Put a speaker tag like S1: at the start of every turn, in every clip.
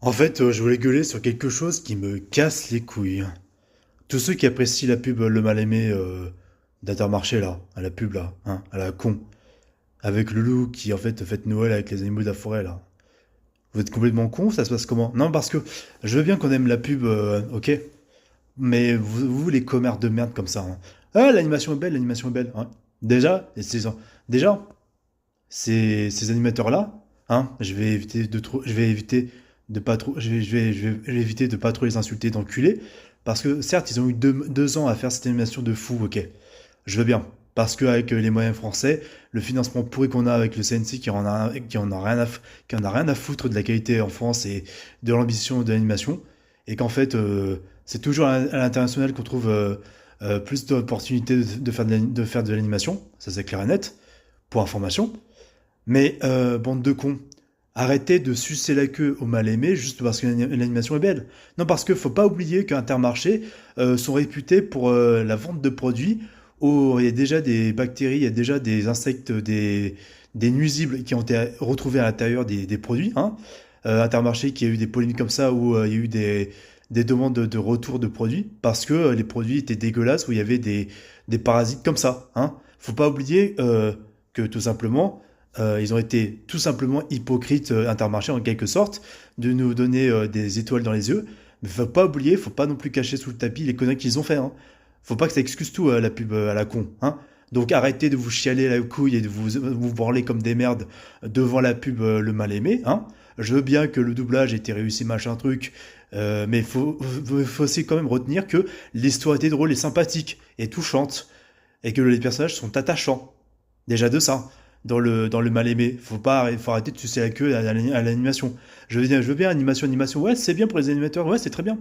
S1: En fait, je voulais gueuler sur quelque chose qui me casse les couilles. Tous ceux qui apprécient la pub Le Mal-Aimé d'Intermarché, là, à la pub, là, hein, à la con, avec le loup qui, en fait, fête Noël avec les animaux de la forêt, là. Vous êtes complètement con, ça se passe comment? Non, parce que je veux bien qu'on aime la pub, ok, mais vous, les commères de merde comme ça, hein. Ah, l'animation est belle, hein. Déjà, déjà, ces animateurs-là, hein, je vais éviter de pas trop, je vais éviter de pas trop les insulter, d'enculés, parce que certes, ils ont eu 2 ans à faire cette animation de fou, ok, je veux bien, parce qu'avec les moyens français, le financement pourri qu'on a avec le CNC qui en a rien à foutre de la qualité en France et de l'ambition de l'animation, et qu'en fait, c'est toujours à l'international qu'on trouve plus d'opportunités de faire de l'animation, ça c'est clair et net, pour information. Mais bande de cons, arrêtez de sucer la queue au mal aimé juste parce que l'animation est belle. Non, parce qu'il faut pas oublier qu'Intermarché sont réputés pour la vente de produits où il y a déjà des bactéries, il y a déjà des insectes, des nuisibles qui ont été retrouvés à l'intérieur des produits. Hein. Intermarché qui a eu des polémiques comme ça où il y a eu des demandes de retour de produits parce que les produits étaient dégueulasses, où il y avait des parasites comme ça. Hein. Faut pas oublier que tout simplement ils ont été tout simplement hypocrites, Intermarché en quelque sorte, de nous donner des étoiles dans les yeux. Mais faut pas oublier, faut pas non plus cacher sous le tapis les conneries qu'ils ont fait. Hein. Faut pas que ça excuse tout la pub à la con. Hein. Donc arrêtez de vous chialer la couille et de vous branler comme des merdes devant la pub le mal aimé. Hein. Je veux bien que le doublage ait été réussi, machin truc, mais faut aussi quand même retenir que l'histoire était drôle et sympathique et touchante et que les personnages sont attachants. Déjà de ça, dans le mal aimé. Faut arrêter de sucer la queue à l'animation. Je veux bien animation. Ouais, c'est bien pour les animateurs. Ouais, c'est très bien.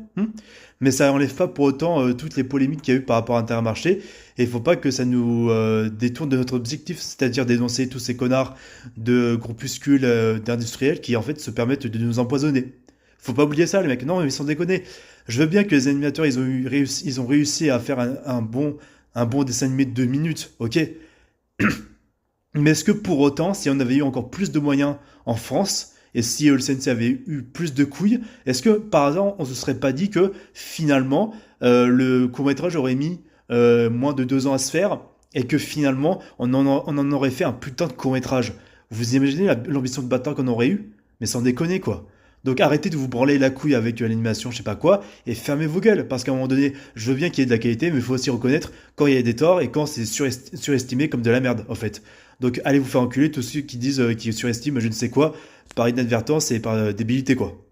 S1: Mais ça enlève pas pour autant toutes les polémiques qu'il y a eu par rapport à Intermarché. Et il faut pas que ça nous détourne de notre objectif, c'est-à-dire dénoncer tous ces connards de groupuscules d'industriels qui en fait se permettent de nous empoisonner. Faut pas oublier ça, les mecs. Non, mais sans déconner. Je veux bien que les animateurs, ils ont réussi à faire un bon dessin animé de 2 minutes, ok. Mais est-ce que pour autant, si on avait eu encore plus de moyens en France, et si le CNC avait eu plus de couilles, est-ce que par hasard on se serait pas dit que finalement le court-métrage aurait mis moins de 2 ans à se faire, et que finalement on en aurait fait un putain de court-métrage? Vous imaginez l'ambition de bâtard qu'on aurait eu? Mais sans déconner quoi. Donc arrêtez de vous branler la couille avec l'animation, je sais pas quoi, et fermez vos gueules, parce qu'à un moment donné, je veux bien qu'il y ait de la qualité, mais il faut aussi reconnaître quand il y a des torts et quand c'est surestimé comme de la merde, en fait. Donc allez vous faire enculer tous ceux qui disent qu'ils surestiment je ne sais quoi par inadvertance et par débilité, quoi.